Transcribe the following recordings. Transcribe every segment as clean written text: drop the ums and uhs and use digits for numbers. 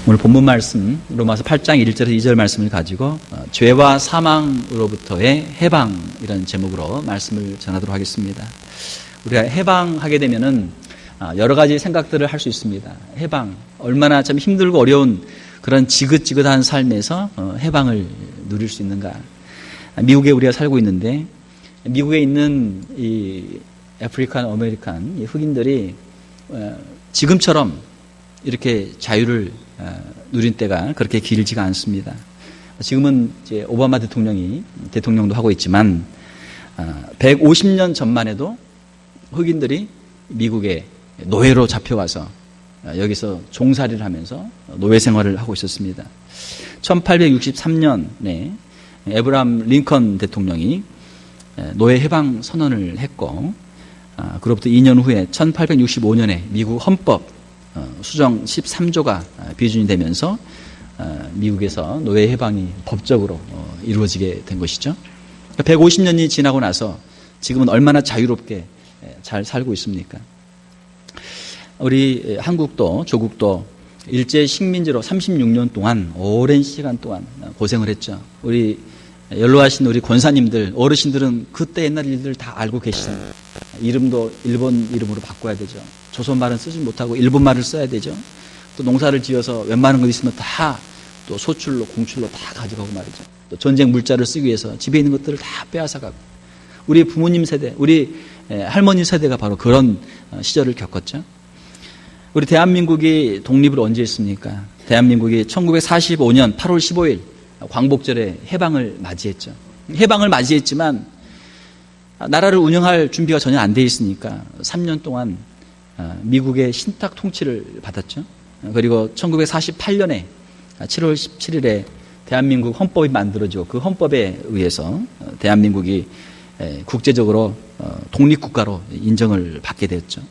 오늘 본문 말씀 로마서 8장 1절에서 2절 말씀을 가지고 죄와 사망으로부터의 해방이라는 제목으로 말씀을 전하도록 하겠습니다. 우리가 해방하게 되면은 여러 가지 생각들을 할 수 있습니다. 해방, 얼마나 참 힘들고 어려운 그런 지긋지긋한 삶에서 해방을 누릴 수 있는가. 미국에 우리가 살고 있는데 미국에 있는 이 아프리칸 아메리칸 이 흑인들이 지금처럼 이렇게 자유를 누린 때가 그렇게 길지가 않습니다. 지금은 이제 오바마 대통령도 하고 있지만 150년 전만 해도 흑인들이 미국에 노예로 잡혀가서 여기서 종살이를 하면서 노예 생활을 하고 있었습니다. 1863년에 에브라함 링컨 대통령이 노예 해방 선언을 했고 그로부터 2년 후에 1865년에 미국 헌법 수정 13조가 비준이 되면서 미국에서 노예 해방이 법적으로 이루어지게 된 것이죠. 150년이 지나고 나서 지금은 얼마나 자유롭게 잘 살고 있습니까? 우리 한국도 조국도 일제 식민지로 36년 동안 오랜 시간 동안 고생을 했죠. 우리 연로하신 우리 권사님들, 어르신들은 그때 옛날 일들 다 알고 계시잖아요. 이름도 일본 이름으로 바꿔야 되죠. 조선 말은 쓰지 못하고 일본 말을 써야 되죠. 또 농사를 지어서 웬만한 거 있으면 다 또 소출로 공출로 다 가져가고 말이죠. 또 전쟁 물자를 쓰기 위해서 집에 있는 것들을 다 빼앗아가고 우리 부모님 세대, 우리 할머니 세대가 바로 그런 시절을 겪었죠. 우리 대한민국이 독립을 언제 했습니까? 대한민국이 1945년 8월 15일 광복절에 해방을 맞이했죠. 해방을 맞이했지만 나라를 운영할 준비가 전혀 안 돼 있으니까 3년 동안 미국의 신탁 통치를 받았죠. 그리고 1948년에 7월 17일에 대한민국 헌법이 만들어지고 그 헌법에 의해서 대한민국이 국제적으로 독립국가로 인정을 받게 됐죠.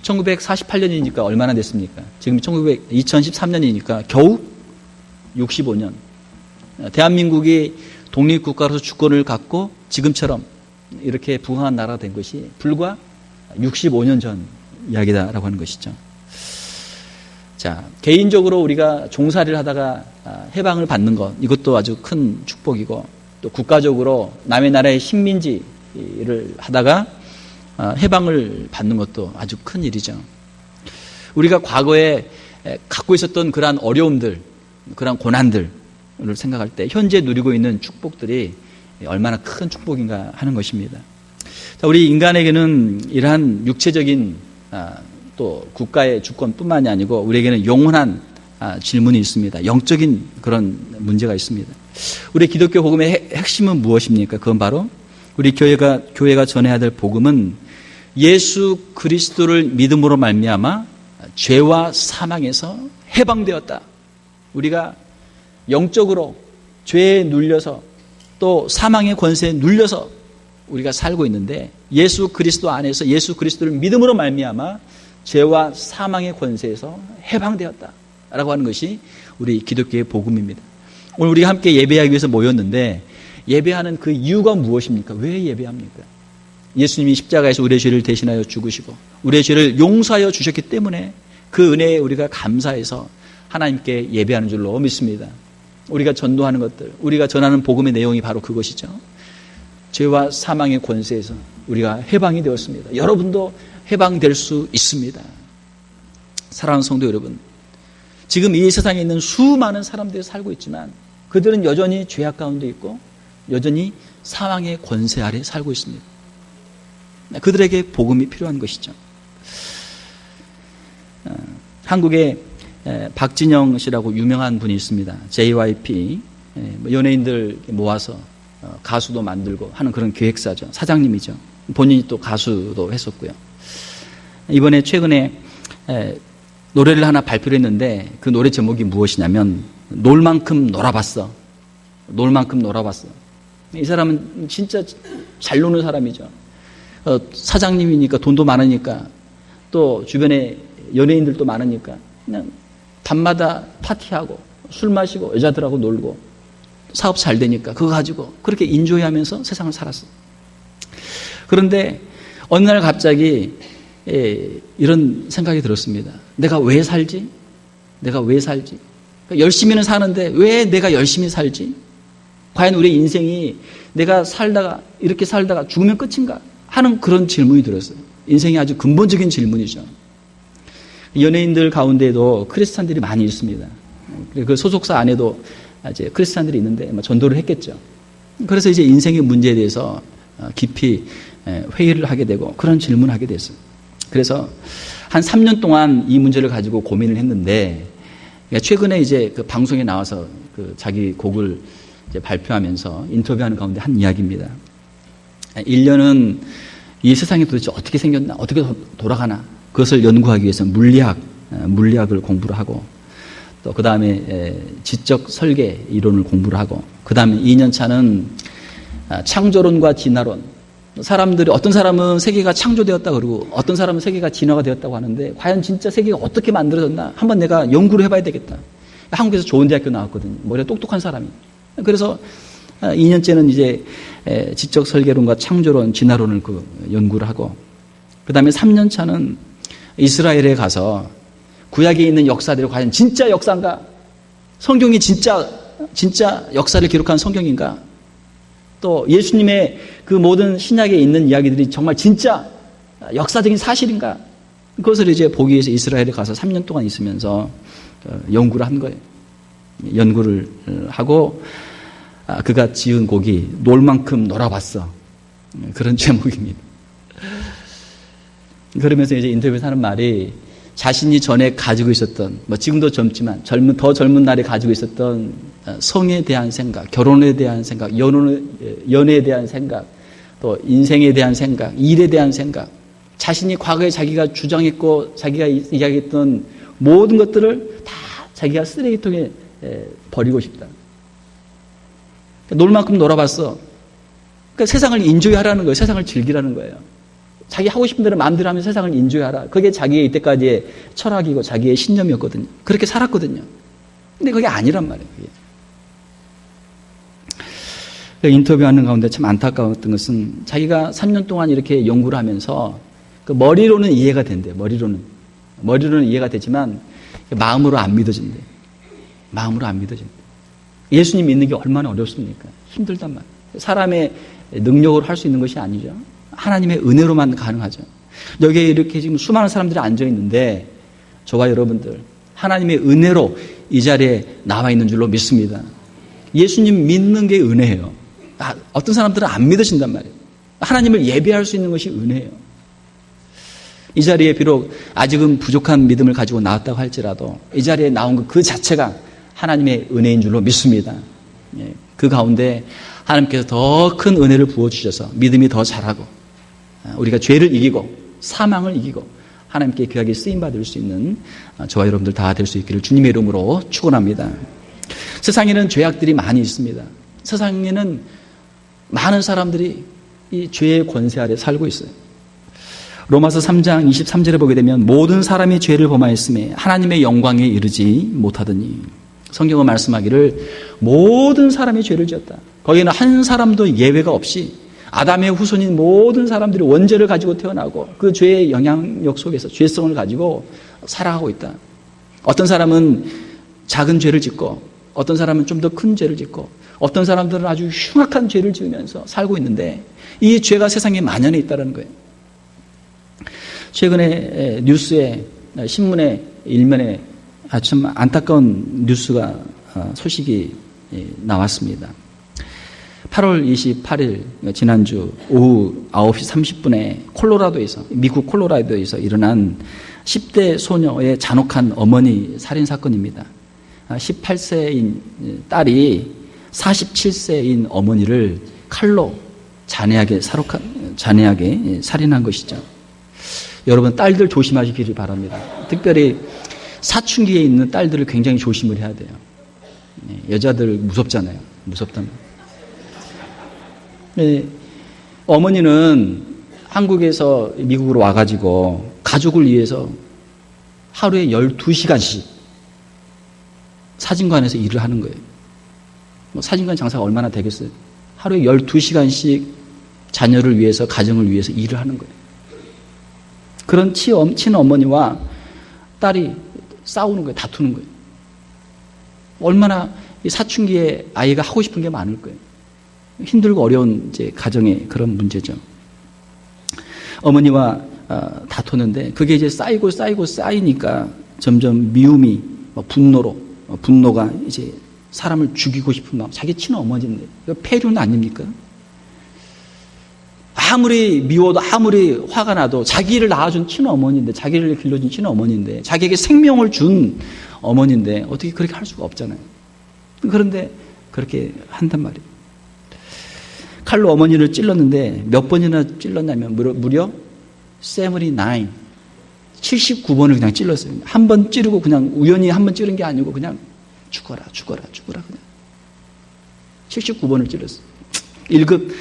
1948년이니까 얼마나 됐습니까? 지금 2013년이니까 겨우 65년. 대한민국이 독립국가로서 주권을 갖고 지금처럼 이렇게 부강한 나라가 된 것이 불과 65년 전 이야기다라고 하는 것이죠. 자, 개인적으로 우리가 종살이를 하다가 해방을 받는 것, 이것도 아주 큰 축복이고, 또 국가적으로 남의 나라의 식민지를 하다가 해방을 받는 것도 아주 큰 일이죠. 우리가 과거에 갖고 있었던 그러한 어려움들, 그러한 고난들을 생각할 때 현재 누리고 있는 축복들이 얼마나 큰 축복인가 하는 것입니다. 자, 우리 인간에게는 이러한 육체적인 또 국가의 주권뿐만이 아니고 우리에게는 영원한 질문이 있습니다. 영적인 그런 문제가 있습니다. 우리 기독교 복음의 핵심은 무엇입니까? 그건 바로 우리 교회가 전해야 될 복음은 예수 그리스도를 믿음으로 말미암아 죄와 사망에서 해방되었다. 우리가 영적으로 죄에 눌려서 또 사망의 권세에 눌려서 우리가 살고 있는데 예수 그리스도 안에서 예수 그리스도를 믿음으로 말미암아 죄와 사망의 권세에서 해방되었다라고 하는 것이 우리 기독교의 복음입니다. 오늘 우리가 함께 예배하기 위해서 모였는데 예배하는 그 이유가 무엇입니까? 왜 예배합니까? 예수님이 십자가에서 우리의 죄를 대신하여 죽으시고 우리의 죄를 용서하여 주셨기 때문에 그 은혜에 우리가 감사해서 하나님께 예배하는 줄로 믿습니다. 우리가 전도하는 것들, 우리가 전하는 복음의 내용이 바로 그것이죠. 죄와 사망의 권세에서 우리가 해방이 되었습니다. 여러분도 해방될 수 있습니다. 사랑하는 성도 여러분, 지금 이 세상에 있는 수많은 사람들이 살고 있지만 그들은 여전히 죄악 가운데 있고 여전히 사망의 권세 아래 살고 있습니다. 그들에게 복음이 필요한 것이죠. 한국에 박진영 씨라고 유명한 분이 있습니다. JYP 연예인들 모아서 가수도 만들고 하는 그런 기획사죠. 사장님이죠. 본인이 또 가수도 했었고요. 이번에 최근에 노래를 하나 발표를 했는데 그 노래 제목이 무엇이냐면 놀 만큼 놀아봤어. 놀 만큼 놀아봤어. 이 사람은 진짜 잘 노는 사람이죠. 사장님이니까 돈도 많으니까 또 주변에 연예인들도 많으니까 그냥 밤마다 파티하고 술 마시고 여자들하고 놀고 사업 잘 되니까 그거 가지고 그렇게 인조이하면서 세상을 살았어. 그런데 어느 날 갑자기 이런 생각이 들었습니다. 내가 왜 살지? 내가 왜 살지? 그러니까 열심히는 사는데 왜 내가 열심히 살지? 과연 우리 인생이 내가 이렇게 살다가 죽으면 끝인가? 하는 그런 질문이 들었어요. 인생이 아주 근본적인 질문이죠. 연예인들 가운데에도 크리스찬들이 많이 있습니다. 그 소속사 안에도 이제 크리스찬들이 있는데 전도를 했겠죠. 그래서 이제 인생의 문제에 대해서 깊이 회의를 하게 되고 그런 질문을 하게 됐어요. 그래서 한 3년 동안 이 문제를 가지고 고민을 했는데 최근에 이제 그 방송에 나와서 그 자기 곡을 이제 발표하면서 인터뷰하는 가운데 한 이야기입니다. 1년은 이 세상이 도대체 어떻게 생겼나, 어떻게 돌아가나 그것을 연구하기 위해서 물리학을 공부를 하고 또 그 다음에 지적 설계 이론을 공부를 하고 그 다음에 2년 차는 창조론과 진화론. 어떤 사람은 세계가 창조되었다 그러고 어떤 사람은 세계가 진화가 되었다고 하는데 과연 진짜 세계가 어떻게 만들어졌나 한번 내가 연구를 해봐야 되겠다. 한국에서 좋은 대학교 나왔거든요. 머리가 똑똑한 사람이. 그래서 2년째는 이제 지적 설계론과 창조론, 진화론을 연구를 하고 그 다음에 3년 차는 이스라엘에 가서 구약에 있는 역사들이 과연 진짜 역사인가? 성경이 진짜 역사를 기록한 성경인가? 또 예수님의 그 모든 신약에 있는 이야기들이 정말 진짜 역사적인 사실인가? 그것을 이제 보기 위해서 이스라엘에 가서 3년 동안 있으면서 연구를 한 거예요. 연구를 하고 그가 지은 곡이 놀 만큼 놀아봤어. 그런 제목입니다. 그러면서 이제 인터뷰에서 하는 말이 자신이 전에 가지고 있었던, 지금도 젊지만 더 젊은 날에 가지고 있었던 성에 대한 생각, 결혼에 대한 생각, 연애에 대한 생각, 또 인생에 대한 생각, 일에 대한 생각, 자신이 과거에 자기가 주장했고 자기가 이야기했던 모든 것들을 다 자기가 쓰레기통에 버리고 싶다. 놀 만큼 놀아봤어. 그러니까 세상을 인조이하라는 거예요. 세상을 즐기라는 거예요. 자기 하고 싶은 대로 마음대로 하면 세상을 인조이하라. 그게 자기의 이때까지의 철학이고 자기의 신념이었거든요. 그렇게 살았거든요. 근데 그게 아니란 말이에요. 그게. 인터뷰하는 가운데 참 안타까웠던 것은 자기가 3년 동안 이렇게 연구를 하면서 그 머리로는 이해가 된대요. 머리로는 이해가 되지만 마음으로 안 믿어진대. 마음으로 안 믿어진대. 예수님 믿는 게 얼마나 어렵습니까? 힘들단 말이에요. 사람의 능력으로 할 수 있는 것이 아니죠. 하나님의 은혜로만 가능하죠. 여기에 이렇게 지금 수많은 사람들이 앉아있는데 저와 여러분들 하나님의 은혜로 이 자리에 나와 있는 줄로 믿습니다. 예수님 믿는 게 은혜예요. 어떤 사람들은 안 믿으신단 말이에요. 하나님을 예배할 수 있는 것이 은혜예요. 이 자리에 비록 아직은 부족한 믿음을 가지고 나왔다고 할지라도 이 자리에 나온 것 그 자체가 하나님의 은혜인 줄로 믿습니다. 그 가운데 하나님께서 더 큰 은혜를 부어주셔서 믿음이 더 자라고 우리가 죄를 이기고 사망을 이기고 하나님께 귀하게 쓰임받을 수 있는 저와 여러분들 다 될 수 있기를 주님의 이름으로 축원합니다. 세상에는 죄악들이 많이 있습니다. 세상에는 많은 사람들이 이 죄의 권세 아래 살고 있어요. 로마서 3장 23절에 보게 되면 모든 사람이 죄를 범하였음에 하나님의 영광에 이르지 못하더니 성경은 말씀하기를 모든 사람이 죄를 지었다. 거기에는 한 사람도 예외가 없이 아담의 후손인 모든 사람들이 원죄를 가지고 태어나고 그 죄의 영향력 속에서 죄성을 가지고 살아가고 있다. 어떤 사람은 작은 죄를 짓고 어떤 사람은 좀 더 큰 죄를 짓고 어떤 사람들은 아주 흉악한 죄를 지으면서 살고 있는데 이 죄가 세상에 만연해 있다는 거예요. 최근에 뉴스에 신문의 일면에 참 안타까운 뉴스가 소식이 나왔습니다. 8월 28일 지난주 오후 9시 30분에 미국 콜로라도에서 일어난 10대 소녀의 잔혹한 어머니 살인 사건입니다. 18세인 딸이 47세인 어머니를 칼로 잔인하게 살인한 것이죠. 여러분 딸들 조심하시기를 바랍니다. 특별히 사춘기에 있는 딸들을 굉장히 조심을 해야 돼요. 여자들 무섭잖아요. 무섭다면. 어머니는 한국에서 미국으로 와가지고 가족을 위해서 하루에 12시간씩 사진관에서 일을 하는 거예요. 사진관 장사가 얼마나 되겠어요? 하루에 12시간씩 자녀를 위해서, 가정을 위해서 일을 하는 거예요. 그런 친어머니와 딸이 싸우는 거예요. 다투는 거예요. 얼마나 이 사춘기에 아이가 하고 싶은 게 많을 거예요. 힘들고 어려운 이제 가정의 그런 문제죠. 어머니와 다투는데 그게 이제 쌓이니까 점점 미움이 분노가 이제 사람을 죽이고 싶은 마음, 자기 친어머니인데 이거 폐륜 아닙니까? 아무리 미워도 아무리 화가 나도 자기를 낳아준 친어머니인데, 자기를 길러준 친어머니인데, 자기에게 생명을 준 어머니인데 어떻게 그렇게 할 수가 없잖아요. 그런데 그렇게 한단 말이에요. 칼로 어머니를 찔렀는데 몇 번이나 찔렀냐면 무려 79번을 그냥 찔렀어요. 한 번 찌르고 그냥 우연히 한 번 찌른 게 아니고 그냥 죽어라 그냥 79번을 찔렀어요. 1급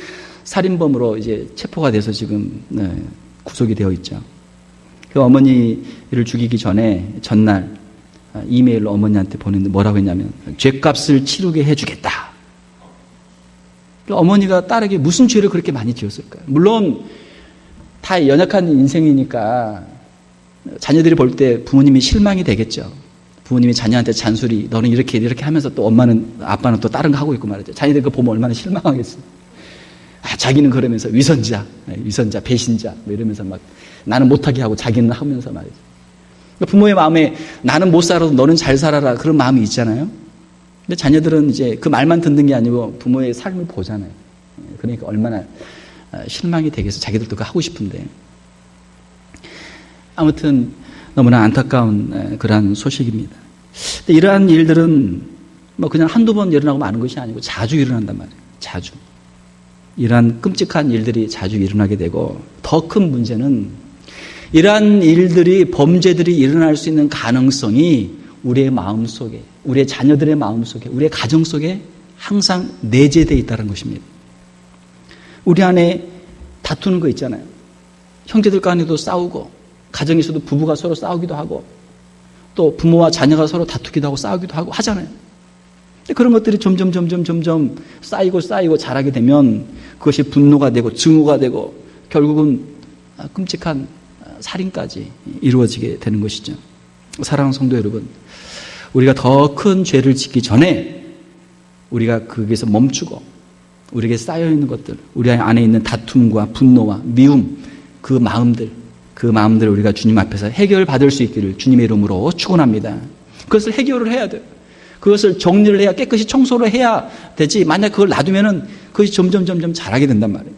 살인범으로 이제 체포가 돼서 지금 구속이 되어 있죠. 그 어머니를 죽이기 전에 전날 이메일로 어머니한테 보냈는데 뭐라고 했냐면 죄값을 치르게 해주겠다. 어머니가 딸에게 무슨 죄를 그렇게 많이 지었을까요? 물론 다 연약한 인생이니까 자녀들이 볼 때 부모님이 실망이 되겠죠. 부모님이 자녀한테 잔소리, 너는 이렇게 하면서 또 아빠는 또 다른 거 하고 있고 말이죠. 자녀들이 그거 보면 얼마나 실망하겠어요. 자기는 그러면서 위선자, 배신자 뭐 이러면서 막 나는 못하게 하고 자기는 하면서 말이죠. 부모의 마음에 나는 못 살아도 너는 잘 살아라 그런 마음이 있잖아요. 근데 자녀들은 이제 그 말만 듣는 게 아니고 부모의 삶을 보잖아요. 그러니까 얼마나 실망이 되겠어. 자기들도 그거 하고 싶은데. 아무튼 너무나 안타까운 그러한 소식입니다. 근데 이러한 일들은 뭐 그냥 한두 번 일어나고 마는 것이 아니고 자주 일어난단 말이에요. 자주. 이러한 끔찍한 일들이 자주 일어나게 되고, 더 큰 문제는 이러한 일들이, 범죄들이 일어날 수 있는 가능성이 우리의 마음 속에, 우리의 자녀들의 마음 속에, 우리의 가정 속에 항상 내재되어 있다는 것입니다. 우리 안에 다투는 거 있잖아요. 형제들 간에도 싸우고, 가정에서도 부부가 서로 싸우기도 하고, 또 부모와 자녀가 서로 다투기도 하고 싸우기도 하고 하잖아요. 근데 그런 것들이 점점 쌓이고 자라게 되면 그것이 분노가 되고 증오가 되고 결국은 끔찍한 살인까지 이루어지게 되는 것이죠. 사랑하는 성도 여러분, 우리가 더 큰 죄를 짓기 전에 우리가 거기에서 멈추고 우리에게 쌓여있는 것들, 우리 안에 있는 다툼과 분노와 미움, 그 마음들을 우리가 주님 앞에서 해결받을 수 있기를 주님의 이름으로 축원합니다. 그것을 해결을 해야 돼요. 그것을 정리를 해야, 깨끗이 청소를 해야 되지, 만약 그걸 놔두면은 그것이 점점 자라게 된단 말이에요.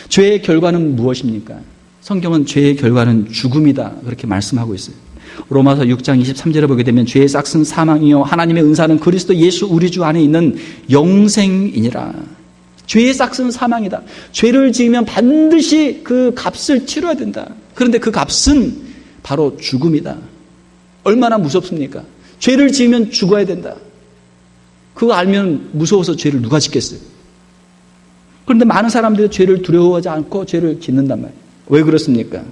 죄의 결과는 무엇입니까? 성경은 죄의 결과는 죽음이다 그렇게 말씀하고 있어요. 로마서 6장 23절에 보게 되면 죄의 싹은 사망이요 하나님의 은사는 그리스도 예수 우리 주 안에 있는 영생이니라. 죄의 싹은 사망이다. 죄를 지으면 반드시 그 값을 치러야 된다. 그런데 그 값은 바로 죽음이다. 얼마나 무섭습니까? 죄를 지으면 죽어야 된다. 그거 알면 무서워서 죄를 누가 짓겠어요? 그런데 많은 사람들이 죄를 두려워하지 않고 죄를 짓는단 말이에요. 왜 그렇습니까?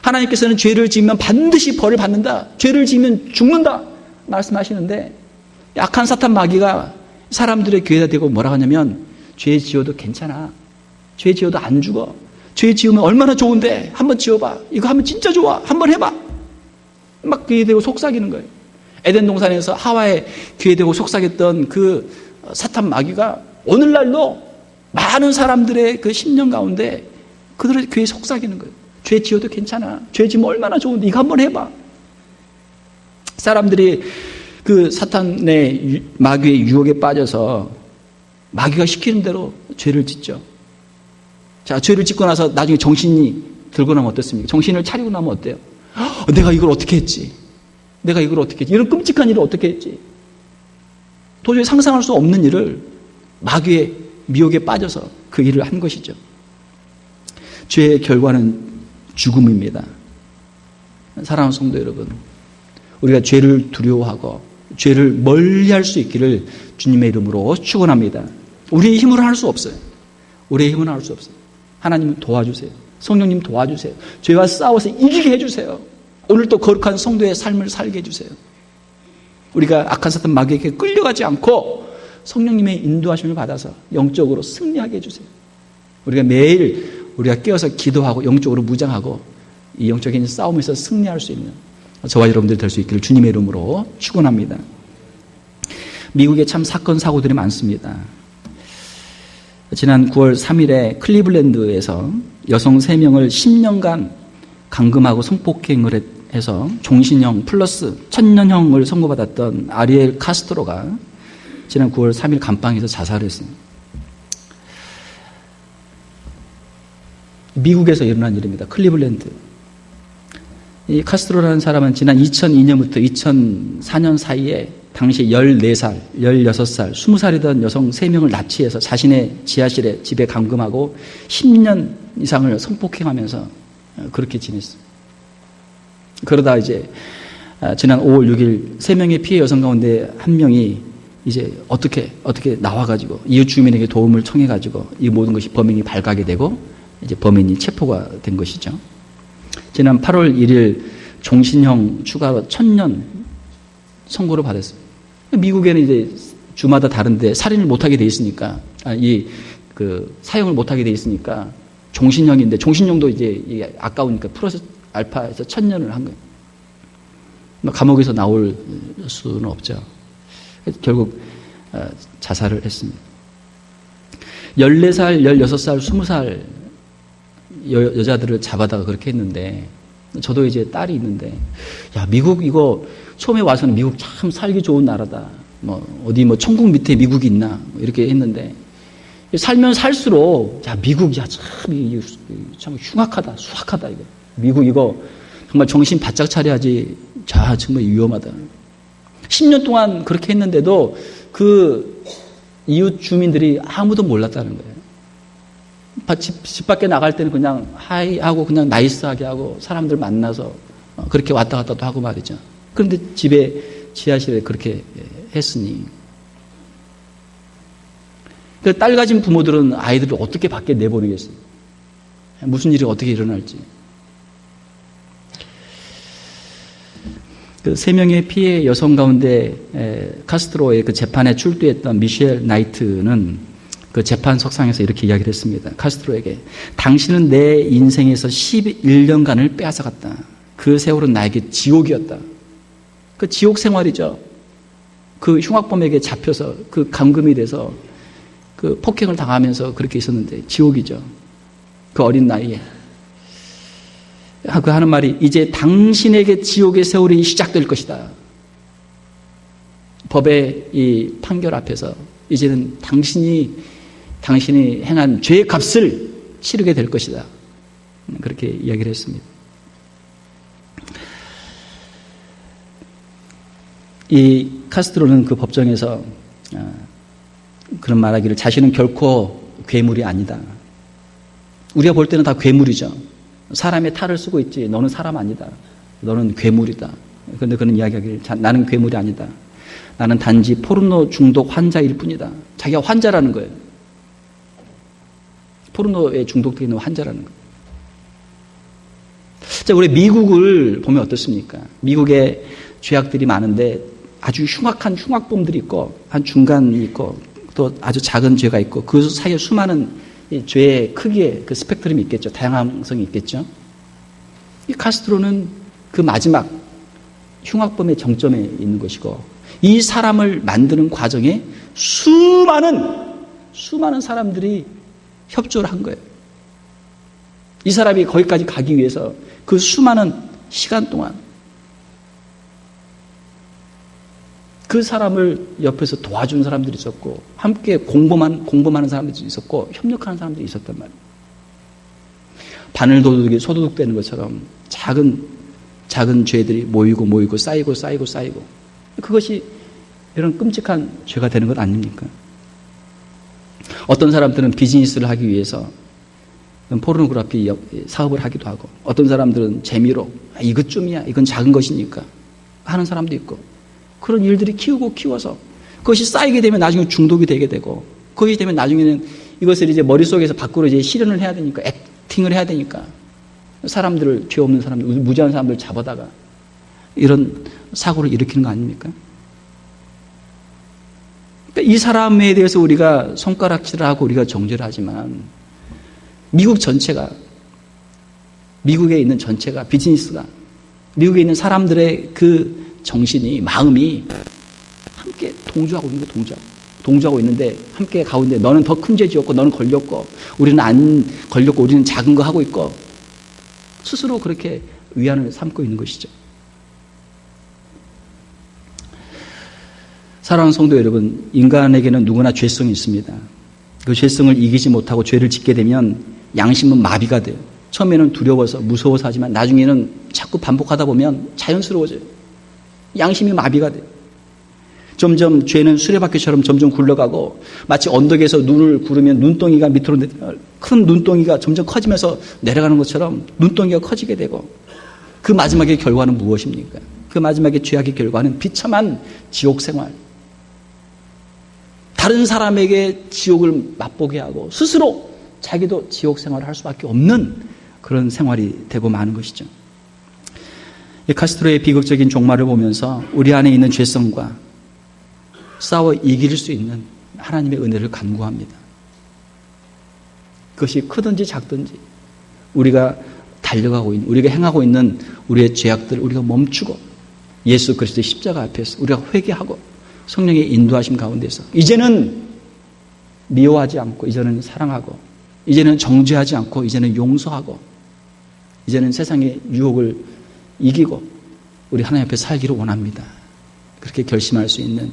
하나님께서는 죄를 지으면 반드시 벌을 받는다. 죄를 지으면 죽는다 말씀하시는데, 약한 사탄 마귀가 사람들의 귀에다 대고 뭐라고 하냐면, 죄 지어도 괜찮아. 죄 지어도 안 죽어. 죄 지으면 얼마나 좋은데 한번 지어봐. 이거 하면 진짜 좋아. 한번 해봐. 막 귀에 대고 속삭이는 거예요. 에덴 동산에서 하와의 귀에 대고 속삭였던 그 사탄 마귀가 오늘날도 많은 사람들의 그 심령 가운데 그들의 귀에 속삭이는 거예요. 죄 지어도 괜찮아. 죄 지으면 얼마나 좋은데 이거 한번 해봐. 사람들이 그 사탄의 마귀의 유혹에 빠져서 마귀가 시키는 대로 죄를 짓죠. 자, 죄를 짓고 나서 나중에 정신이 들고 나면 어떻습니까? 정신을 차리고 나면 어때요? 내가 이걸 어떻게 했지? 이런 끔찍한 일을 어떻게 했지? 도저히 상상할 수 없는 일을 마귀의 미혹에 빠져서 그 일을 한 것이죠. 죄의 결과는 죽음입니다. 사랑하는 성도 여러분, 우리가 죄를 두려워하고 죄를 멀리할 수 있기를 주님의 이름으로 축원합니다. 우리의 힘으로 할 수 없어요. 하나님은 도와주세요. 성령님 도와주세요. 죄와 싸워서 이기게 해주세요. 오늘 또 거룩한 성도의 삶을 살게 해주세요. 우리가 악한 사탄 마귀에게 끌려가지 않고 성령님의 인도하심을 받아서 영적으로 승리하게 해주세요. 우리가 매일 우리가 깨어서 기도하고 영적으로 무장하고 이 영적인 싸움에서 승리할 수 있는 저와 여러분들이 될 수 있기를 주님의 이름으로 축원합니다. 미국에 참 사건 사고들이 많습니다. 지난 9월 3일에 클리블랜드에서 여성 3명을 10년간 감금하고 성폭행을 해서 종신형 플러스 천년형을 선고받았던 아리엘 카스트로가 지난 9월 3일 감방에서 자살을 했습니다. 미국에서 일어난 일입니다. 클리블랜드. 이 카스트로라는 사람은 지난 2002년부터 2004년 사이에 당시 14살, 16살, 20살이던 여성 3명을 납치해서 자신의 지하실에 집에 감금하고 10년 이상을 성폭행하면서 그렇게 지냈습니다. 그러다 이제 지난 5월 6일 3명의 피해 여성 가운데 한 명이 이제 어떻게 나와가지고 이웃 주민에게 도움을 청해가지고 이 모든 것이 범인이 발각이 되고 이제 범인이 체포가 된 것이죠. 지난 8월 1일 종신형 추가로 1000년 선고를 받았습니다. 미국에는 이제 주마다 다른데 살인을 못하게 돼 있으니까 사형을 못하게 돼 있으니까 종신형인데 종신형도 이제 아까우니까 플러스 알파에서 1000년을 한 거예요. 감옥에서 나올 수는 없죠. 결국 자살을 했습니다. 14살, 16살, 20살 여자들을 잡아다가 그렇게 했는데 저도 이제 딸이 있는데 야 미국 이거 처음에 와서는 미국 참 살기 좋은 나라다. 어디 천국 밑에 미국이 있나 이렇게 했는데 살면 살수록 야 미국 참 흉악하다, 수악하다 이거. 미국 이거 정말 정신 바짝 차려야지. 자 정말 위험하다. 10년 동안 그렇게 했는데도 그 이웃 주민들이 아무도 몰랐다는 거예요. 집 밖에 나갈 때는 그냥 하이 하고 그냥 나이스하게 하고 사람들 만나서 그렇게 왔다 갔다도 하고 말이죠. 그런데 지하실에 그렇게 했으니 그 딸 가진 부모들은 아이들을 어떻게 밖에 내보내겠어요? 무슨 일이 어떻게 일어날지. 그 3명의 피해 여성 가운데 카스트로의 그 재판에 출두했던 미셸 나이트는 그 재판석상에서 이렇게 이야기를 했습니다. 카스트로에게 당신은 내 인생에서 11년간을 빼앗아갔다. 그 세월은 나에게 지옥이었다. 그 지옥 생활이죠. 그 흉악범에게 잡혀서 그 감금이 돼서 그 폭행을 당하면서 그렇게 있었는데 지옥이죠. 그 어린 나이에. 그 하는 말이 이제 당신에게 지옥의 세월이 시작될 것이다. 법의 이 판결 앞에서 이제는 당신이 행한 죄의 값을 치르게 될 것이다. 그렇게 이야기를 했습니다. 이 카스트로는 그 법정에서 그런 말하기를 자신은 결코 괴물이 아니다. 우리가 볼 때는 다 괴물이죠. 사람의 탈을 쓰고 있지 너는 사람 아니다. 너는 괴물이다. 그런데 그런 이야기하기를 나는 괴물이 아니다. 나는 단지 포르노 중독 환자일 뿐이다. 자기가 환자라는 거예요. 포르노에 중독되어 있는 환자라는 거예요. 자, 우리 미국을 보면 어떻습니까? 미국에 죄악들이 많은데 아주 흉악한 흉악범들이 있고 한 중간이 있고 또 아주 작은 죄가 있고 그 사이에 수많은 이 죄의 크기의 그 스펙트럼이 있겠죠. 다양성이 있겠죠. 이 카스트로는 그 마지막 흉악범의 정점에 있는 것이고 이 사람을 만드는 과정에 수많은 사람들이 협조를 한 거예요. 이 사람이 거기까지 가기 위해서 그 수많은 시간 동안 그 사람을 옆에서 도와준 사람들이 있었고 함께 공범하는 사람들이 있었고 협력하는 사람들이 있었단 말이에요. 바늘도둑이 소도둑되는 것처럼 작은 죄들이 모이고 쌓이고 그것이 이런 끔찍한 죄가 되는 것 아닙니까? 어떤 사람들은 비즈니스를 하기 위해서 포르노그래피 사업을 하기도 하고 어떤 사람들은 재미로 이것쯤이야 이건 작은 것이니까 하는 사람도 있고 그런 일들이 키워서 그것이 쌓이게 되면 나중에 중독이 되게 되고 그것이 되면 나중에는 이것을 이제 머릿속에서 밖으로 이제 실현을 해야 되니까 액팅을 해야 되니까 사람들을 죄 없는 사람들 무지한 사람들 잡아다가 이런 사고를 일으키는 거 아닙니까? 그러니까 이 사람에 대해서 우리가 손가락질을 하고 우리가 정죄를 하지만 미국에 있는 전체가 비즈니스가 미국에 있는 사람들의 그 정신이, 마음이 함께 동조하고 있는 거, 동조하고 있는데, 함께 가고 있는데, 너는 더 큰 죄 지었고, 너는 걸렸고, 우리는 안 걸렸고, 우리는 작은 거 하고 있고, 스스로 그렇게 위안을 삼고 있는 것이죠. 사랑하는 성도 여러분, 인간에게는 누구나 죄성이 있습니다. 그 죄성을 이기지 못하고 죄를 짓게 되면 양심은 마비가 돼요. 처음에는 두려워서 무서워서 하지만 나중에는 자꾸 반복하다 보면 자연스러워져요. 양심이 마비가 돼요. 점점 죄는 수레바퀴처럼 점점 굴러가고, 마치 언덕에서 눈을 구르면 눈덩이가 밑으로 큰 눈덩이가 점점 커지면서 내려가는 것처럼 눈덩이가 커지게 되고, 그 마지막의 결과는 무엇입니까? 그 마지막의 죄악의 결과는 비참한 지옥 생활. 다른 사람에게 지옥을 맛보게 하고 스스로 자기도 지옥 생활을 할 수밖에 없는 그런 생활이 되고 마는 것이죠. 이 카스트로의 비극적인 종말을 보면서 우리 안에 있는 죄성과 싸워 이길 수 있는 하나님의 은혜를 간구합니다. 그것이 크든지 작든지 우리가 달려가고 있는, 우리가 행하고 있는 우리의 죄악들을 우리가 멈추고 예수 그리스도의 십자가 앞에서 우리가 회개하고 성령의 인도하심 가운데서 이제는 미워하지 않고, 이제는 사랑하고, 이제는 정죄하지 않고, 이제는 용서하고, 이제는 세상의 유혹을 이기고 우리 하나님 앞에 살기를 원합니다. 그렇게 결심할 수 있는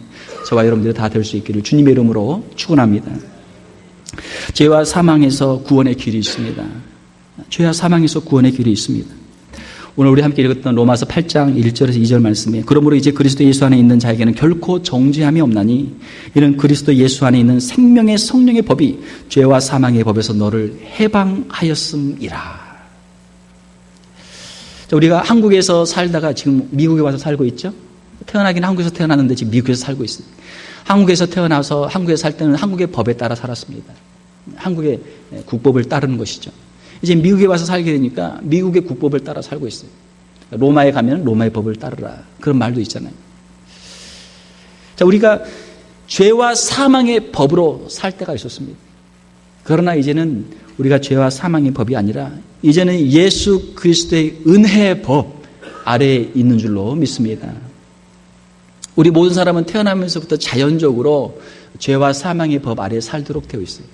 저와 여러분들이 다 될 수 있기를 주님의 이름으로 축원합니다. 죄와 사망에서 구원의 길이 있습니다. 죄와 사망에서 구원의 길이 있습니다. 오늘 우리 함께 읽었던 로마서 8장 1절에서 2절 말씀에, 그러므로 이제 그리스도 예수 안에 있는 자에게는 결코 정죄함이 없나니 이는 그리스도 예수 안에 있는 생명의 성령의 법이 죄와 사망의 법에서 너를 해방하였음이라. 자, 우리가 한국에서 살다가 지금 미국에 와서 살고 있죠. 태어나긴 한국에서 태어났는데 지금 미국에서 살고 있어요. 한국에서 태어나서 한국에서 살 때는 한국의 법에 따라 살았습니다. 한국의 국법을 따르는 것이죠. 이제 미국에 와서 살게 되니까 미국의 국법을 따라 살고 있어요. 로마에 가면 로마의 법을 따르라, 그런 말도 있잖아요. 자, 우리가 죄와 사망의 법으로 살 때가 있었습니다. 그러나 이제는 우리가 죄와 사망의 법이 아니라 이제는 예수 그리스도의 은혜의 법 아래에 있는 줄로 믿습니다. 우리 모든 사람은 태어나면서부터 자연적으로 죄와 사망의 법 아래에 살도록 되어 있어요.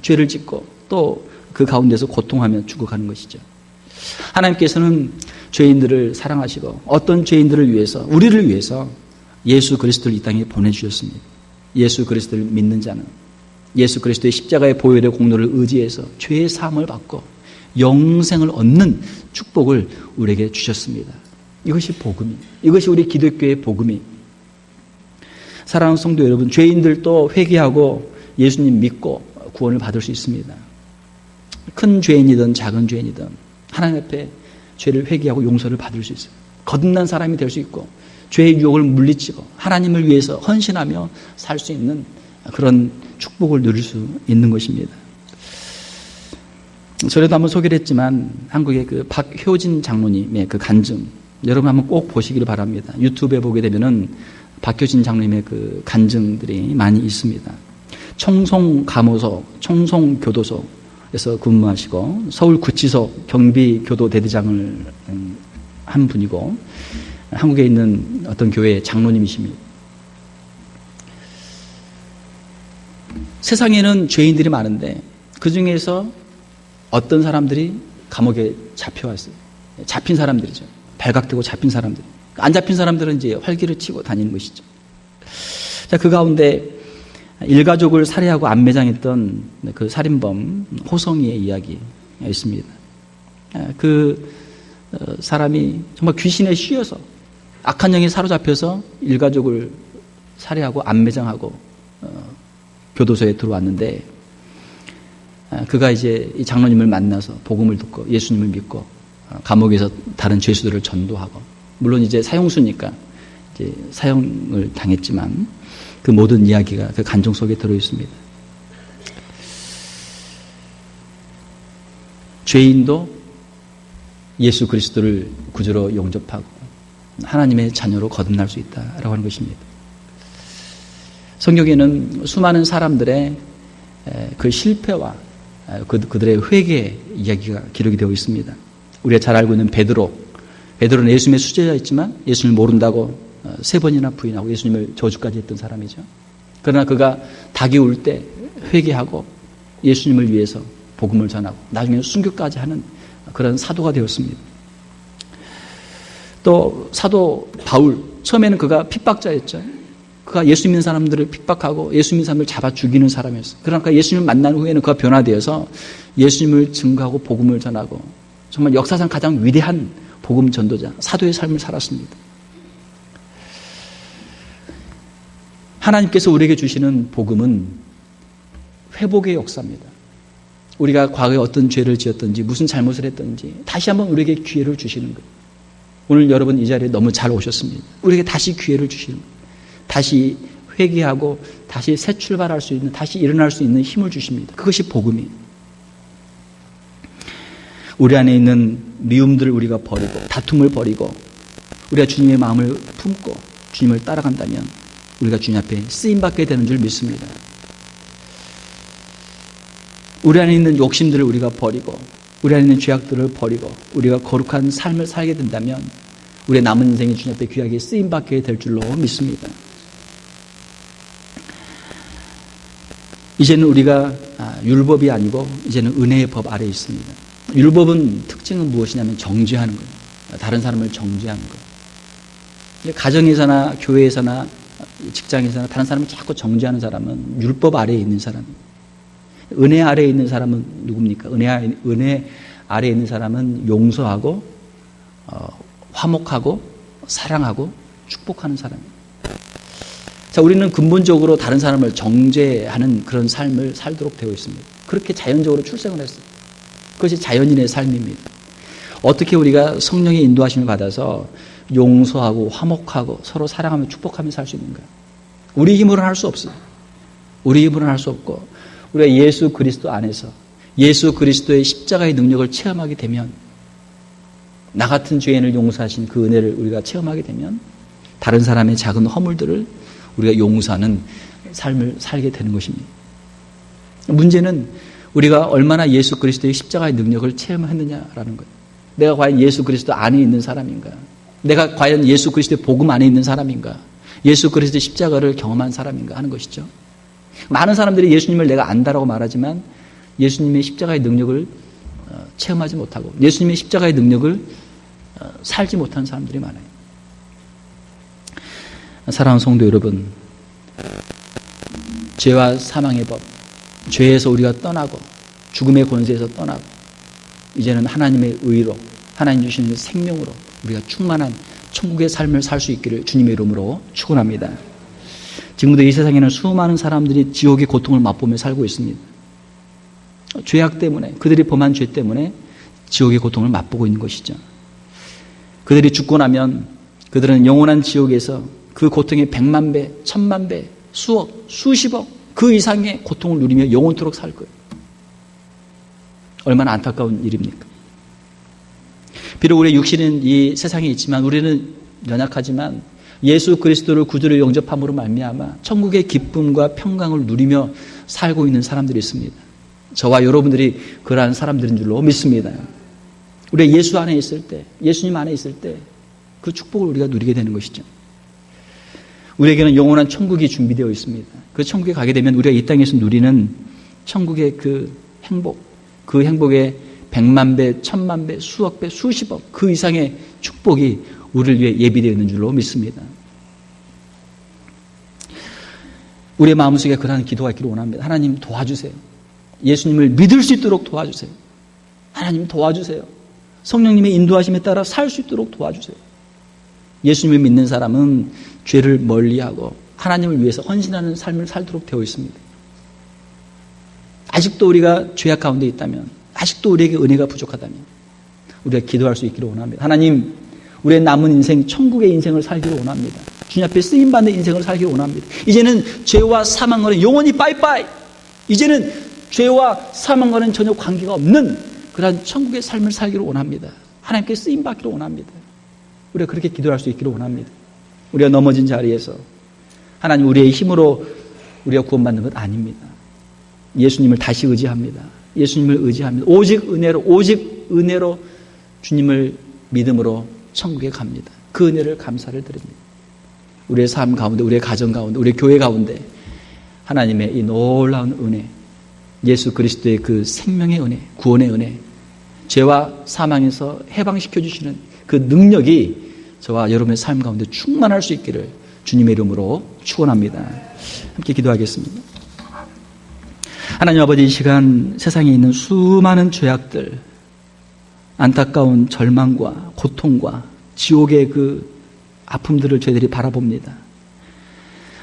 죄를 짓고 또 그 가운데서 고통하며 죽어가는 것이죠. 하나님께서는 죄인들을 사랑하시고 어떤 죄인들을 위해서, 우리를 위해서 예수 그리스도를 이 땅에 보내주셨습니다. 예수 그리스도를 믿는 자는 예수 그리스도의 십자가의 보혈의 공로를 의지해서 죄의 사함을 받고 영생을 얻는 축복을 우리에게 주셨습니다. 이것이 복음이, 이것이 우리 기독교의 복음이. 사랑하는 성도 여러분, 죄인들도 회개하고 예수님 믿고 구원을 받을 수 있습니다. 큰 죄인이든 작은 죄인이든 하나님 앞에 죄를 회개하고 용서를 받을 수 있어요. 거듭난 사람이 될 수 있고 죄의 유혹을 물리치고 하나님을 위해서 헌신하며 살 수 있는 그런 축복을 누릴 수 있는 것입니다. 전에도 한번 소개를 했지만 한국의 그 박효진 장로님의 그 간증, 여러분 한번 꼭 보시기를 바랍니다. 유튜브에 보게 되면은 박효진 장로님의 그 간증들이 많이 있습니다. 청송감호소, 청송교도소에서 근무하시고 서울구치소 경비교도대대장을 한 분이고 한국에 있는 어떤 교회의 장로님이십니다. 세상에는 죄인들이 많은데 그 중에서 어떤 사람들이 감옥에 잡혀왔어요. 잡힌 사람들이죠. 발각되고 잡힌 사람들. 안 잡힌 사람들은 이제 활기를 치고 다니는 것이죠. 자, 그 가운데 일가족을 살해하고 안매장했던 그 살인범 호성이의 이야기가 있습니다. 그 사람이 정말 귀신에 씌여서 악한 영에 사로잡혀서 일가족을 살해하고 안매장하고 교도소에 들어왔는데 그가 이제 이 장로님을 만나서 복음을 듣고 예수님을 믿고 감옥에서 다른 죄수들을 전도하고, 물론 이제 사형수니까 이제 사형을 당했지만 그 모든 이야기가 그 간증 속에 들어 있습니다. 죄인도 예수 그리스도를 구주로 영접하고 하나님의 자녀로 거듭날 수 있다라고 하는 것입니다. 성경에는 수많은 사람들의 그 실패와 그들의 회개 이야기가 기록이 되어 있습니다. 우리가 잘 알고 있는 베드로, 베드로는 예수님의 수제자였지만 예수님을 모른다고 3번이나 부인하고 예수님을 저주까지 했던 사람이죠. 그러나 그가 닭이 울 때 회개하고 예수님을 위해서 복음을 전하고 나중에 순교까지 하는 그런 사도가 되었습니다. 또 사도 바울, 처음에는 그가 핍박자였죠. 그가 예수 믿는 사람들을 핍박하고 예수 믿는 사람을 잡아 죽이는 사람이었어요. 그러니까 예수님을 만난 후에는 그가 변화되어서 예수님을 증거하고 복음을 전하고 정말 역사상 가장 위대한 복음 전도자, 사도의 삶을 살았습니다. 하나님께서 우리에게 주시는 복음은 회복의 역사입니다. 우리가 과거에 어떤 죄를 지었든지 무슨 잘못을 했든지 다시 한번 우리에게 기회를 주시는 거예요. 오늘 여러분 이 자리에 너무 잘 오셨습니다. 우리에게 다시 기회를 주시는 거예요. 다시 회개하고 다시 새 출발할 수 있는, 다시 일어날 수 있는 힘을 주십니다. 그것이 복음이에요. 우리 안에 있는 미움들을 우리가 버리고 다툼을 버리고 우리가 주님의 마음을 품고 주님을 따라간다면 우리가 주님 앞에 쓰임받게 되는 줄 믿습니다. 우리 안에 있는 욕심들을 우리가 버리고 우리 안에 있는 죄악들을 버리고 우리가 거룩한 삶을 살게 된다면 우리의 남은 인생이 주님 앞에 귀하게 쓰임받게 될 줄로 믿습니다. 이제는 우리가 율법이 아니고 이제는 은혜의 법 아래에 있습니다. 율법은 특징은 무엇이냐면 정죄하는 거예요. 다른 사람을 정죄하는 거예요. 가정에서나 교회에서나 직장에서나 다른 사람을 자꾸 정죄하는 사람은 율법 아래에 있는 사람입니다. 은혜 아래에 있는 사람은 누굽니까? 은혜 아래에 있는 사람은 용서하고 화목하고 사랑하고 축복하는 사람입니다. 자, 우리는 근본적으로 다른 사람을 정죄하는 그런 삶을 살도록 되어 있습니다. 그렇게 자연적으로 출생을 했어요. 그것이 자연인의 삶입니다. 어떻게 우리가 성령의 인도하심을 받아서 용서하고 화목하고 서로 사랑하며 축복하며 살 수 있는가? 우리 힘으로는 할 수 없어요. 우리 힘으로는 할 수 없고 우리가 예수 그리스도 안에서 예수 그리스도의 십자가의 능력을 체험하게 되면 나 같은 죄인을 용서하신 그 은혜를 우리가 체험하게 되면 다른 사람의 작은 허물들을 우리가 용서하는 삶을 살게 되는 것입니다. 문제는 우리가 얼마나 예수 그리스도의 십자가의 능력을 체험했느냐라는 거예요. 내가 과연 예수 그리스도 안에 있는 사람인가? 내가 과연 예수 그리스도의 복음 안에 있는 사람인가? 예수 그리스도의 십자가를 경험한 사람인가 하는 것이죠. 많은 사람들이 예수님을 내가 안다라고 말하지만 예수님의 십자가의 능력을 체험하지 못하고 예수님의 십자가의 능력을 살지 못하는 사람들이 많아요. 사랑하는 성도 여러분, 죄와 사망의 법, 죄에서 우리가 떠나고 죽음의 권세에서 떠나고 이제는 하나님의 의로 하나님 주시는 생명으로 우리가 충만한 천국의 삶을 살 수 있기를 주님의 이름으로 축원합니다. 지금도 이 세상에는 수많은 사람들이 지옥의 고통을 맛보며 살고 있습니다. 죄악 때문에, 그들이 범한 죄 때문에 지옥의 고통을 맛보고 있는 것이죠. 그들이 죽고 나면 그들은 영원한 지옥에서 그 고통의 100만 배, 1000만 배, 수억, 수십억 그 이상의 고통을 누리며 영원토록 살 거예요. 얼마나 안타까운 일입니까? 비록 우리의 육신은 이 세상에 있지만 우리는 연약하지만 예수 그리스도를 구주로 영접함으로 말미암아 천국의 기쁨과 평강을 누리며 살고 있는 사람들이 있습니다. 저와 여러분들이 그러한 사람들인 줄로 믿습니다. 우리가 예수 안에 있을 때, 예수님 안에 있을 때 그 축복을 우리가 누리게 되는 것이죠. 우리에게는 영원한 천국이 준비되어 있습니다. 그 천국에 가게 되면 우리가 이 땅에서 누리는 천국의 그 행복, 그 행복의 100만 배, 1000만 배, 수억 배, 수십억 그 이상의 축복이 우리를 위해 예비되어 있는 줄로 믿습니다. 우리의 마음속에 그러한 기도가 있기를 원합니다. 하나님 도와주세요. 예수님을 믿을 수 있도록 도와주세요. 하나님 도와주세요. 성령님의 인도하심에 따라 살 수 있도록 도와주세요. 예수님을 믿는 사람은 죄를 멀리하고 하나님을 위해서 헌신하는 삶을 살도록 되어 있습니다. 아직도 우리가 죄악 가운데 있다면, 아직도 우리에게 은혜가 부족하다면 우리가 기도할 수 있기를 원합니다. 하나님, 우리의 남은 인생, 천국의 인생을 살기를 원합니다. 주님 앞에 쓰임받는 인생을 살기를 원합니다. 이제는 죄와 사망과는 영원히 빠이빠이. 이제는 죄와 사망과는 전혀 관계가 없는 그러한 천국의 삶을 살기를 원합니다. 하나님께 쓰임받기를 원합니다. 우리가 그렇게 기도할 수 있기를 원합니다. 우리가 넘어진 자리에서 하나님 우리의 힘으로 우리가 구원받는 것 아닙니다. 예수님을 다시 의지합니다. 예수님을 의지합니다. 오직 은혜로 주님을 믿음으로 천국에 갑니다. 그 은혜를 감사를 드립니다. 우리의 삶 가운데, 우리의 가정 가운데, 우리의 교회 가운데 하나님의 이 놀라운 은혜, 예수 그리스도의 그 생명의 은혜, 구원의 은혜, 죄와 사망에서 해방시켜 주시는 그 능력이 저와 여러분의 삶 가운데 충만할 수 있기를 주님의 이름으로 축원합니다. 함께 기도하겠습니다. 하나님 아버지, 이 시간 세상에 있는 수많은 죄악들, 안타까운 절망과 고통과 지옥의 그 아픔들을 저희들이 바라봅니다.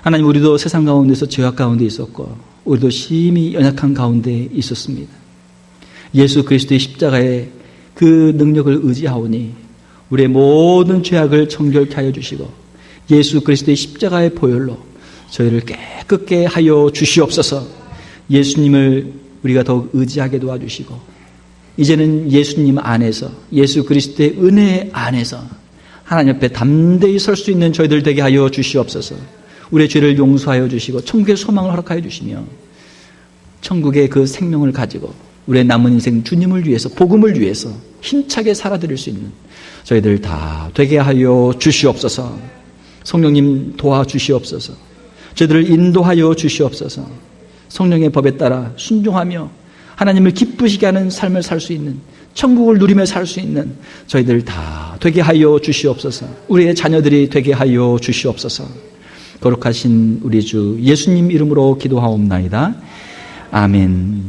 하나님, 우리도 세상 가운데서 죄악 가운데 있었고 우리도 심히 연약한 가운데 있었습니다. 예수 그리스도의 십자가의 그 능력을 의지하오니 우리의 모든 죄악을 정결케 하여 주시고 예수 그리스도의 십자가의 보혈로 저희를 깨끗게 하여 주시옵소서. 예수님을 우리가 더욱 의지하게 도와주시고 이제는 예수님 안에서, 예수 그리스도의 은혜 안에서 하나님 앞에 담대히 설 수 있는 저희들 되게 하여 주시옵소서. 우리의 죄를 용서하여 주시고 천국의 소망을 허락하여 주시며 천국의 그 생명을 가지고 우리의 남은 인생 주님을 위해서, 복음을 위해서 힘차게 살아드릴 수 있는 저희들 다 되게 하여 주시옵소서. 성령님 도와주시옵소서. 저희들을 인도하여 주시옵소서. 성령의 법에 따라 순종하며 하나님을 기쁘시게 하는 삶을 살 수 있는, 천국을 누리며 살 수 있는 저희들 다 되게 하여 주시옵소서. 우리의 자녀들이 되게 하여 주시옵소서. 거룩하신 우리 주 예수님 이름으로 기도하옵나이다. 아멘.